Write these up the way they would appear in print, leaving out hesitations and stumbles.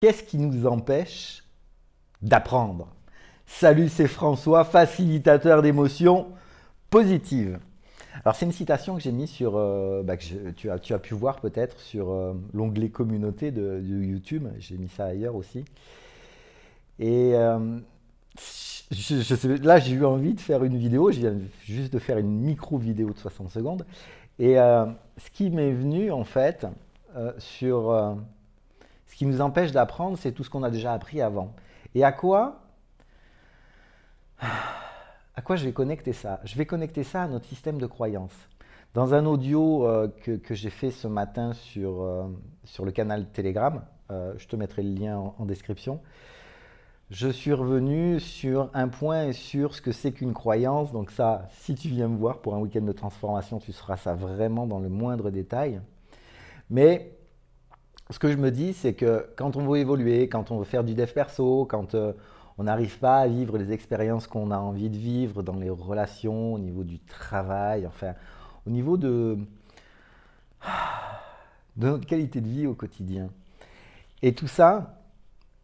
Qu'est-ce qui nous empêche d'apprendre? Salut, c'est François, facilitateur d'émotions positives. Alors c'est une citation que j'ai mise sur, tu as pu voir peut-être sur l'onglet communauté de YouTube. J'ai mis ça ailleurs aussi. Et là j'ai eu envie de faire une vidéo. Je viens juste de faire une micro vidéo de 60 secondes. Et ce qui m'est venu en fait sur ce qui nous empêche d'apprendre, c'est tout ce qu'on a déjà appris avant. Et à quoi je vais connecter ça? Je vais connecter ça à notre système de croyance. Dans un audio que j'ai fait ce matin sur le canal Telegram, je te mettrai le lien en description, je suis revenu sur un point et sur ce que c'est qu'une croyance. Donc ça, si tu viens me voir pour un week-end de transformation, tu sauras ça vraiment dans le moindre détail. Mais ce que je me dis, c'est que quand on veut évoluer, quand on veut faire du dev perso, quand on n'arrive pas à vivre les expériences qu'on a envie de vivre dans les relations, au niveau du travail, enfin, au niveau de notre qualité de vie au quotidien. Et tout ça,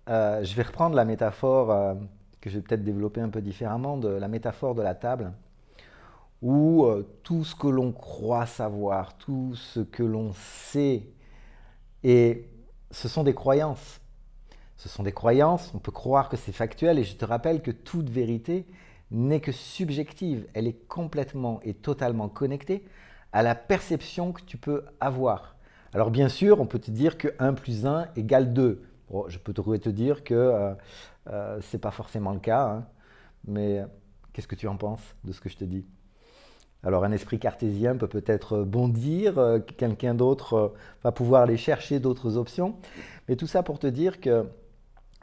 je vais reprendre la métaphore que je vais peut-être développer un peu différemment, de la métaphore de la table, où tout ce que l'on croit savoir, tout ce que l'on sait, et ce sont des croyances. Ce sont des croyances, on peut croire que c'est factuel, et je te rappelle que toute vérité n'est que subjective. Elle est complètement et totalement connectée à la perception que tu peux avoir. Alors bien sûr, on peut te dire que 1 plus 1 égale 2. Bon, je peux te dire que ce n'est pas forcément le cas, hein, mais qu'est-ce que tu en penses de ce que je te dis? Alors un esprit cartésien peut peut-être bondir, quelqu'un d'autre va pouvoir aller chercher d'autres options, mais tout ça pour te dire que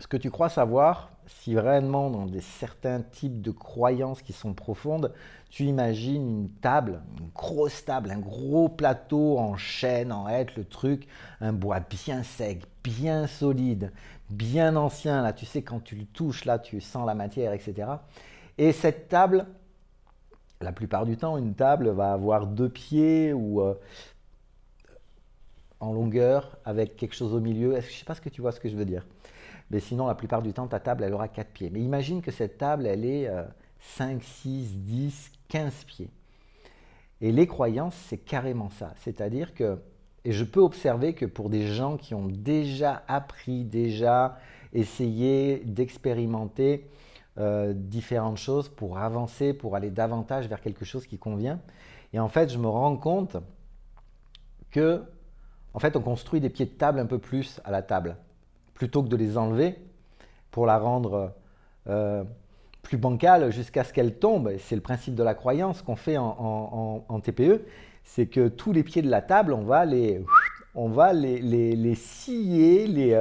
ce que tu crois savoir, si vraiment dans certains types de croyances qui sont profondes, tu imagines une table, une grosse table, un gros plateau en chêne, en hêtre, le truc, un bois bien sec, bien solide, bien ancien, là tu sais quand tu le touches, là tu sens la matière, etc. Et cette table, la plupart du temps, une table va avoir 2 pieds ou en longueur avec quelque chose au milieu. Je ne sais pas ce que tu vois ce que je veux dire. Mais sinon, la plupart du temps, ta table, elle aura 4 pieds. Mais imagine que cette table, elle est 5, 6, 10, 15 pieds. Et les croyances, c'est carrément ça. C'est-à-dire que, et je peux observer que pour des gens qui ont déjà appris, déjà essayé d'expérimenter différentes choses pour avancer, pour aller davantage vers quelque chose qui convient, et en fait, je me rends compte que, en fait, on construit des pieds de table un peu plus à la table, plutôt que de les enlever pour la rendre plus bancale jusqu'à ce qu'elle tombe. C'est le principe de la croyance qu'on fait en TPE, c'est que tous les pieds de la table, on va les scier,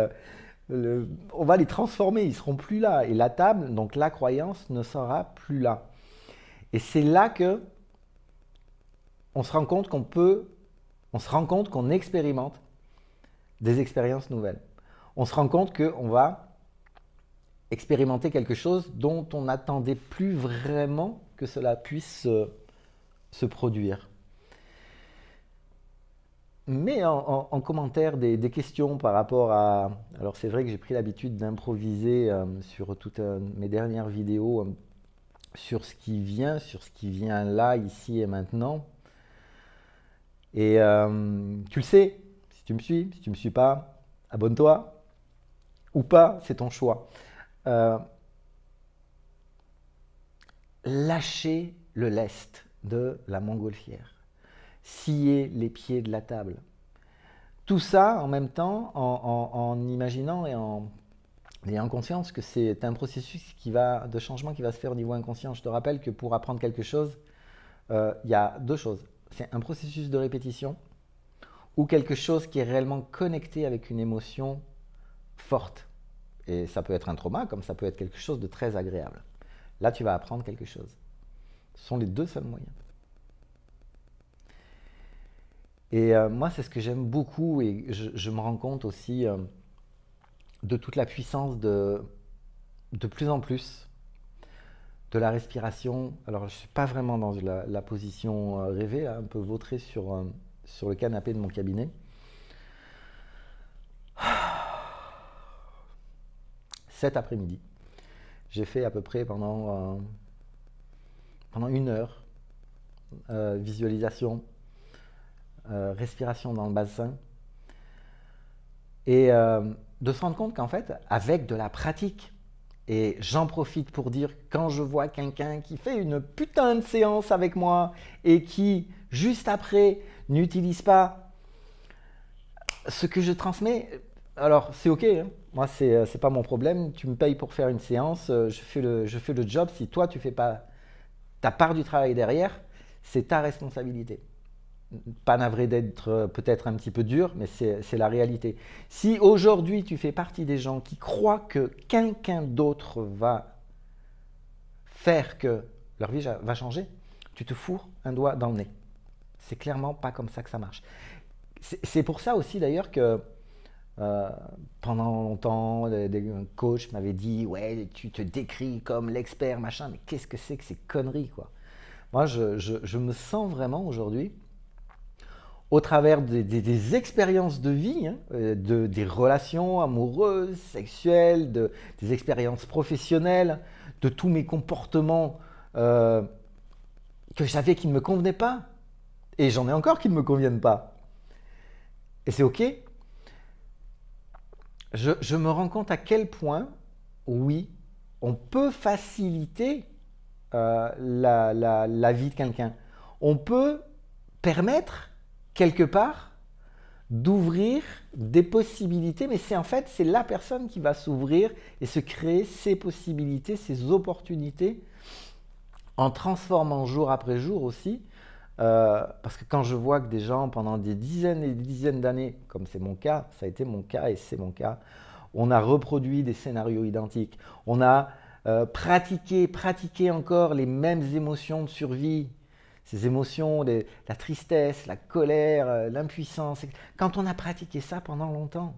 on va les transformer, ils ne seront plus là. Et la table, donc la croyance, ne sera plus là. Et c'est là que on se rend compte qu'on expérimente des expériences nouvelles. On se rend compte qu'on va expérimenter quelque chose dont on n'attendait plus vraiment que cela puisse se produire. Mais en commentaire des questions par rapport à... Alors c'est vrai que j'ai pris l'habitude d'improviser sur toutes mes dernières vidéos sur ce qui vient là, ici et maintenant. Et tu le sais, si tu me suis, si tu ne me suis pas, abonne-toi ou pas, c'est ton choix. Euh, Lâcher le lest de la montgolfière, scier les pieds de la table. Tout ça en même temps, en imaginant et en ayant conscience que c'est un processus de changement qui va se faire au niveau inconscient. Je te rappelle que pour apprendre quelque chose, il y a 2 choses. C'est un processus de répétition ou quelque chose qui est réellement connecté avec une émotion forte. Et ça peut être un trauma comme ça peut être quelque chose de très agréable. Là, tu vas apprendre quelque chose. Ce sont les 2 seuls moyens. Et moi, c'est ce que j'aime beaucoup et je me rends compte aussi de toute la puissance de plus en plus de la respiration. Alors, je ne suis pas vraiment dans la position rêvée, là, un peu vautré sur le canapé de mon cabinet. cet après-midi. J'ai fait à peu près pendant 1 heure, visualisation, respiration dans le bassin. Et de se rendre compte qu'en fait, avec de la pratique, et j'en profite pour dire, quand je vois quelqu'un qui fait une putain de séance avec moi et qui, juste après, n'utilise pas ce que je transmets, alors c'est ok, hein. Moi c'est pas mon problème, tu me payes pour faire une séance, je fais le job, si toi tu fais pas ta part du travail derrière, c'est ta responsabilité. Pas navré d'être peut-être un petit peu dur, mais c'est la réalité. Si aujourd'hui tu fais partie des gens qui croient que quelqu'un d'autre va faire que leur vie va changer, tu te fourres un doigt dans le nez. C'est clairement pas comme ça que ça marche. C'est pour ça aussi d'ailleurs que pendant longtemps, un coach m'avait dit « Ouais, tu te décris comme l'expert, machin. » Mais qu'est-ce que c'est que ces conneries, quoi? Moi, je me sens vraiment aujourd'hui, au travers des expériences de vie, hein, des relations amoureuses, sexuelles, des expériences professionnelles, de tous mes comportements que je savais qu'ils ne me convenaient pas. Et j'en ai encore qui ne me conviennent pas. Et c'est ok. Je me rends compte à quel point, oui, on peut faciliter la vie de quelqu'un. On peut permettre, quelque part, d'ouvrir des possibilités, mais c'est en fait, c'est la personne qui va s'ouvrir et se créer ses possibilités, ses opportunités, en transformant jour après jour aussi. Parce que quand je vois que des gens, pendant des dizaines et des dizaines d'années, comme c'est mon cas, ça a été mon cas et c'est mon cas, on a reproduit des scénarios identiques. On a pratiqué encore les mêmes émotions de survie, ces émotions, la tristesse, la colère, l'impuissance. Quand on a pratiqué ça pendant longtemps,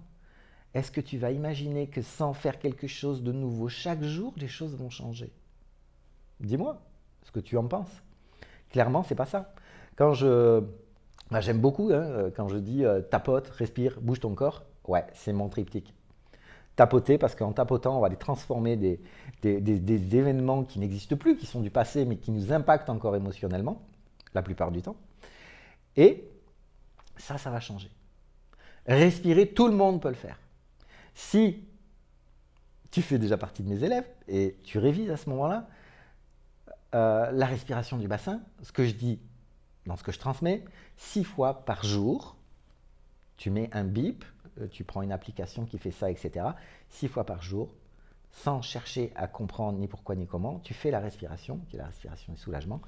est-ce que tu vas imaginer que sans faire quelque chose de nouveau chaque jour, les choses vont changer? Dis-moi ce que tu en penses. Clairement, c'est pas ça. J'aime beaucoup hein, quand je dis tapote, respire, bouge ton corps. Ouais, c'est mon triptyque. Tapoter, parce qu'en tapotant, on va les transformer des événements qui n'existent plus, qui sont du passé, mais qui nous impactent encore émotionnellement, la plupart du temps. Et ça va changer. Respirer, tout le monde peut le faire. Si tu fais déjà partie de mes élèves et tu révises à ce moment-là, la respiration du bassin, ce que je dis dans ce que je transmets, 6 fois par jour, tu mets un bip, tu prends une application qui fait ça, etc. 6 fois par jour, sans chercher à comprendre ni pourquoi ni comment, tu fais la respiration, qui est la respiration du soulagement.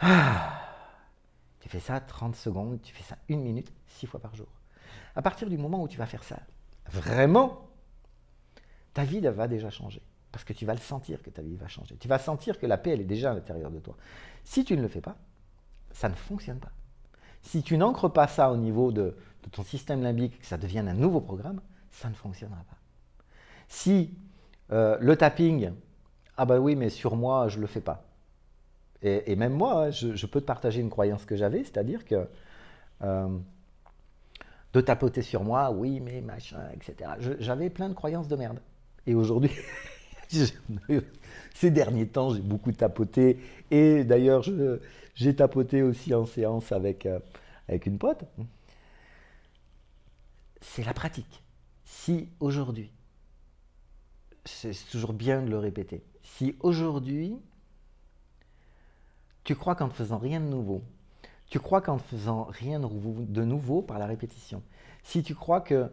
Tu fais ça 30 secondes, tu fais ça 1 minute, 6 fois par jour. À partir du moment où tu vas faire ça, vraiment, ta vie va déjà changer. Parce que tu vas le sentir que ta vie va changer. Tu vas sentir que la paix, elle est déjà à l'intérieur de toi. Si tu ne le fais pas, ça ne fonctionne pas. Si tu n'ancres pas ça au niveau de ton système limbique, que ça devienne un nouveau programme, ça ne fonctionnera pas. Si le tapping, ah bah oui, mais sur moi, je ne le fais pas. Et même moi, hein, je peux te partager une croyance que j'avais, c'est-à-dire que de tapoter sur moi, oui, mais machin, etc. J'avais plein de croyances de merde. Et aujourd'hui, ces derniers temps, j'ai beaucoup tapoté. Et d'ailleurs, j'ai tapoté aussi en séance avec une pote. C'est la pratique. Si aujourd'hui, c'est toujours bien de le répéter, si aujourd'hui, tu crois qu'en ne faisant rien de nouveau, tu crois qu'en ne faisant rien de nouveau par la répétition, si tu crois que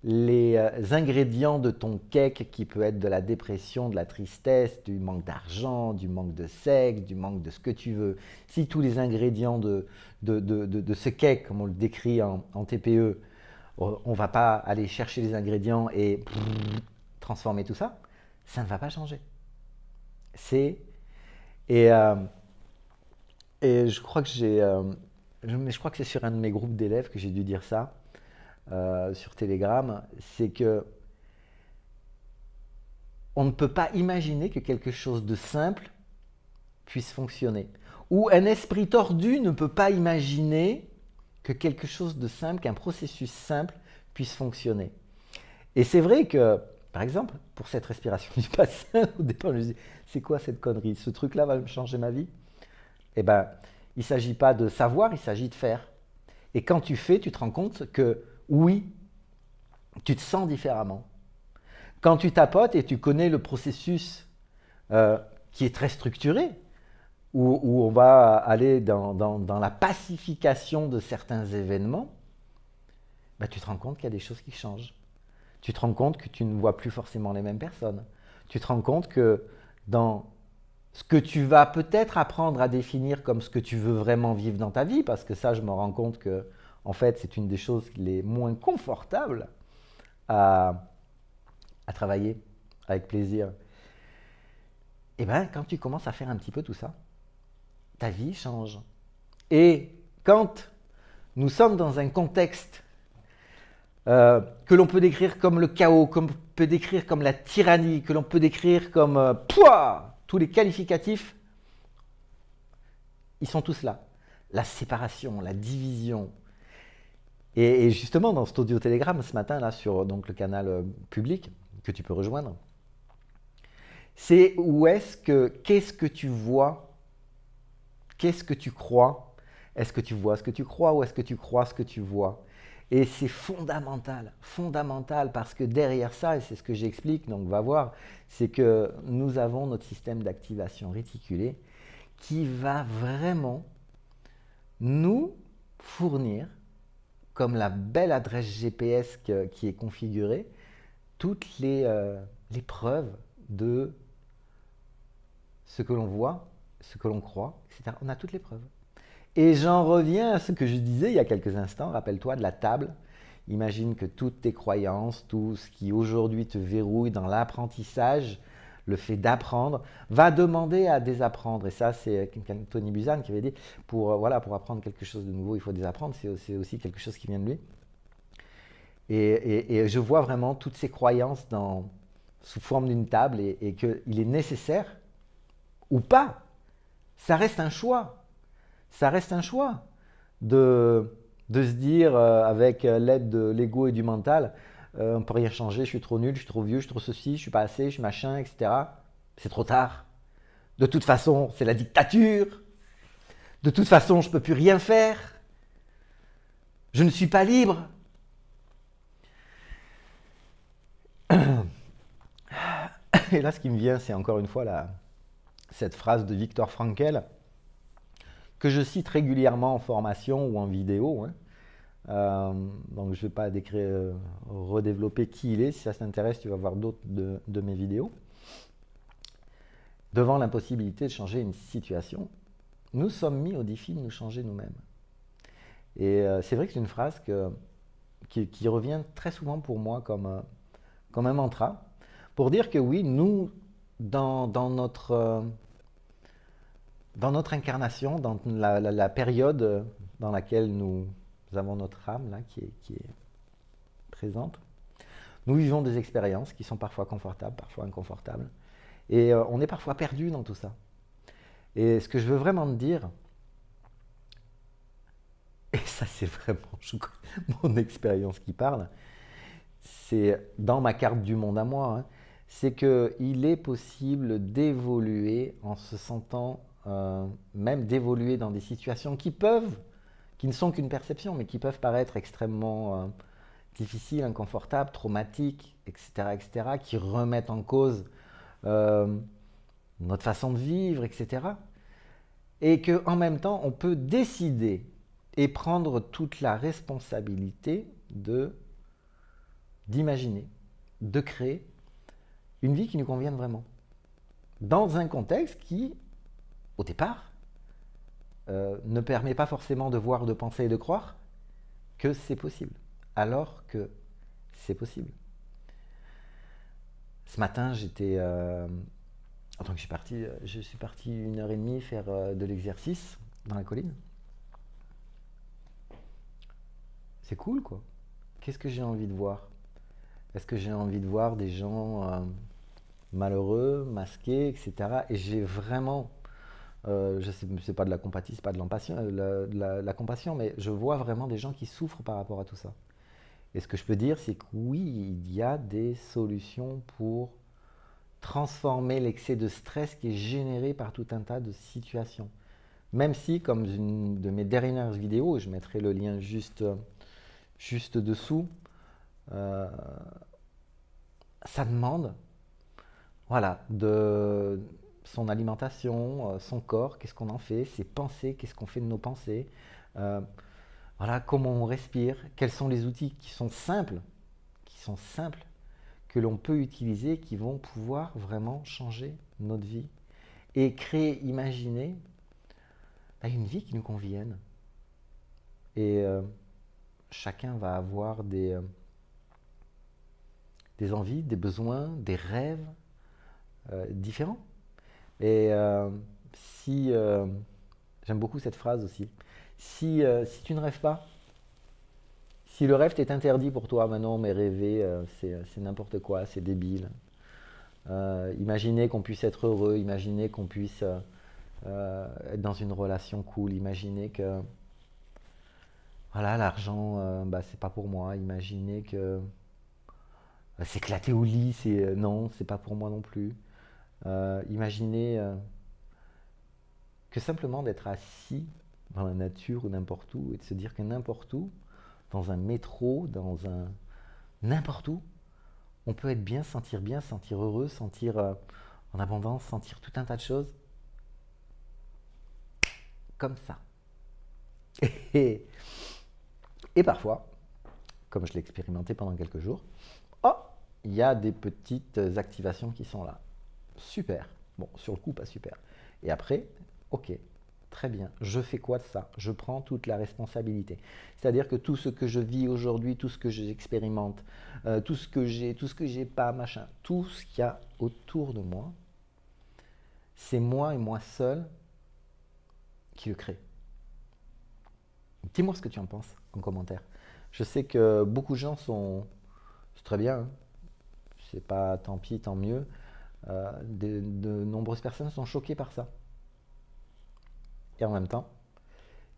les ingrédients de ton cake, qui peut être de la dépression, de la tristesse, du manque d'argent, du manque de sexe, du manque de ce que tu veux, si tous les ingrédients de ce cake, comme on le décrit en TPE, on ne va pas aller chercher les ingrédients et transformer tout ça, ça ne va pas changer. Et je crois que je crois que c'est sur un de mes groupes d'élèves que j'ai dû dire ça, sur Telegram, c'est que on ne peut pas imaginer que quelque chose de simple puisse fonctionner. Ou un esprit tordu ne peut pas imaginer que quelque chose de simple, qu'un processus simple puisse fonctionner. Et c'est vrai que par exemple, pour cette respiration du bassin, au départ, je me disais, c'est quoi cette connerie? Ce truc-là va me changer ma vie? Eh bien, il ne s'agit pas de savoir, il s'agit de faire. Et quand tu fais, tu te rends compte que oui, tu te sens différemment. Quand tu tapotes et tu connais le processus qui est très structuré, où on va aller dans la pacification de certains événements, bah, tu te rends compte qu'il y a des choses qui changent. Tu te rends compte que tu ne vois plus forcément les mêmes personnes. Tu te rends compte que dans ce que tu vas peut-être apprendre à définir comme ce que tu veux vraiment vivre dans ta vie, parce que ça, je me rends compte que, en fait, c'est une des choses les moins confortables à travailler avec plaisir. Et bien, quand tu commences à faire un petit peu tout ça, ta vie change. Et quand nous sommes dans un contexte que l'on peut décrire comme le chaos, que l'on peut décrire comme la tyrannie, que l'on peut décrire comme tous les qualificatifs, ils sont tous là. La séparation, la division. Et justement, dans cet audio-télégramme ce matin, là, sur donc, le canal public que tu peux rejoindre, c'est qu'est-ce que tu vois, qu'est-ce que tu crois, est-ce que tu vois ce que tu crois ou est-ce que tu crois ce que tu vois? Et c'est fondamental, fondamental, parce que derrière ça, et c'est ce que j'explique, donc va voir, c'est que nous avons notre système d'activation réticulée qui va vraiment nous fournir, comme la belle adresse GPS qui est configurée, toutes les preuves de ce que l'on voit, ce que l'on croit, etc. On a toutes les preuves. Et j'en reviens à ce que je disais il y a quelques instants, rappelle-toi de la table. Imagine que toutes tes croyances, tout ce qui aujourd'hui te verrouille dans l'apprentissage, le fait d'apprendre, va demander à désapprendre. Et ça, c'est Tony Buzan qui avait dit, pour apprendre quelque chose de nouveau, il faut désapprendre. C'est aussi quelque chose qui vient de lui. Et je vois vraiment toutes ces croyances sous forme d'une table et qu'il est nécessaire, ou pas, ça reste un choix. Ça reste un choix de se dire avec l'aide de l'ego et du mental, on ne peut rien changer, je suis trop nul, je suis trop vieux, je suis trop ceci, je suis pas assez, je suis machin, etc. C'est trop tard. De toute façon, c'est la dictature. De toute façon, je ne peux plus rien faire. Je ne suis pas libre. Et là, ce qui me vient, c'est encore une fois cette phrase de Viktor Frankl, que je cite régulièrement en formation ou en vidéo. Donc je ne vais pas redévelopper qui il est. Si ça t'intéresse, tu vas voir d'autres de mes vidéos. Devant l'impossibilité de changer une situation, nous sommes mis au défi de nous changer nous-mêmes. Et c'est vrai que c'est une phrase qui revient très souvent pour moi comme un mantra, pour dire que oui, nous, dans notre incarnation, dans la période dans laquelle nous avons notre âme là, qui est présente, nous vivons des expériences qui sont parfois confortables, parfois inconfortables. Et on est parfois perdu dans tout ça. Et ce que je veux vraiment te dire, et ça c'est vraiment mon expérience qui parle, c'est dans ma carte du monde à moi, c'est qu'il est possible d'évoluer en se sentant, même d'évoluer dans des situations qui ne sont qu'une perception, mais qui peuvent paraître extrêmement difficiles, inconfortables, traumatiques, etc., qui remettent en cause notre façon de vivre, etc. Et qu'en même temps, on peut décider et prendre toute la responsabilité d'imaginer, de créer une vie qui nous convienne vraiment. Dans un contexte qui, au départ, ne permet pas forcément de voir, de penser et de croire que c'est possible, alors que c'est possible. Ce matin, je suis parti 1h30 faire de l'exercice dans la colline. C'est cool, quoi. Qu'est-ce que j'ai envie de voir? Est-ce que j'ai envie de voir des gens malheureux, masqués, etc. Et j'ai vraiment, je sais, c'est pas de la compatie, c'est pas de la compassion, mais je vois vraiment des gens qui souffrent par rapport à tout ça. Et ce que je peux dire, c'est que oui, il y a des solutions pour transformer l'excès de stress qui est généré par tout un tas de situations. Même si, comme une de mes dernières vidéos, et je mettrai le lien juste dessous, euh, ça demande, voilà, de son alimentation, son corps, qu'est-ce qu'on en fait, ses pensées, qu'est-ce qu'on fait de nos pensées, euh, voilà, comment on respire, quels sont les outils qui sont simples, que l'on peut utiliser, qui vont pouvoir vraiment changer notre vie et créer, imaginer une vie qui nous convienne. Et chacun va avoir des envies, des besoins, des rêves différents. Et si, j'aime beaucoup cette phrase aussi, si tu ne rêves pas, si le rêve t'est interdit pour toi, maintenant, mais rêver, c'est n'importe quoi, c'est débile. Imaginez qu'on puisse être heureux, imaginez qu'on puisse être dans une relation cool, imaginez que voilà, l'argent, c'est pas pour moi, imaginez que s'éclater au lit, non, c'est pas pour moi non plus. Imaginez que simplement d'être assis dans la nature ou n'importe où et de se dire que n'importe où, dans un métro, n'importe où, on peut être bien, sentir heureux, sentir en abondance, sentir tout un tas de choses comme ça. Et, et parfois, comme je l'ai expérimenté pendant quelques jours, oh, il y a des petites activations qui sont là. Super. Bon, sur le coup, pas super. Et après, ok, très bien. Je fais quoi de ça? Je prends toute la responsabilité. C'est-à-dire que tout ce que je vis aujourd'hui, tout ce que j'expérimente, tout ce que j'ai pas, machin, tout ce qu'il y a autour de moi, c'est moi et moi seul qui le crée. Dis-moi ce que tu en penses en commentaire. Je sais que beaucoup de gens sont... C'est très bien, hein. C'est pas tant pis, tant mieux. De nombreuses personnes sont choquées par ça. Et en même temps,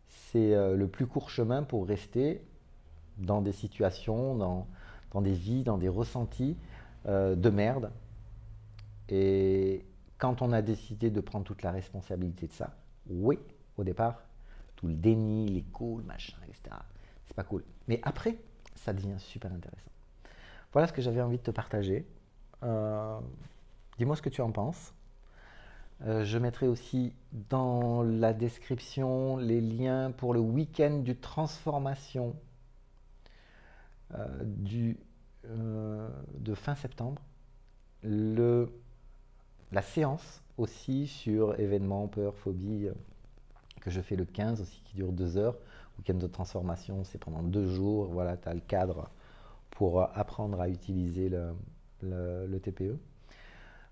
c'est le plus court chemin pour rester dans des situations, dans des vies, dans des ressentis de merde. Et quand on a décidé de prendre toute la responsabilité de ça, oui, au départ, tout le déni, les cool, machin, etc. C'est pas cool. Mais après, ça devient super intéressant. Voilà ce que j'avais envie de te partager. Dis-moi ce que tu en penses. Je mettrai aussi dans la description les liens pour le week-end de transformation de fin septembre. La séance aussi sur événements, peur, phobie, que je fais le 15 aussi, qui dure 2 heures. Week-end de transformation, c'est pendant 2 jours. Voilà, tu as le cadre pour apprendre à utiliser le TPE.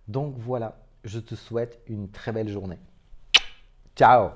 Donc voilà, je te souhaite une très belle journée. Ciao!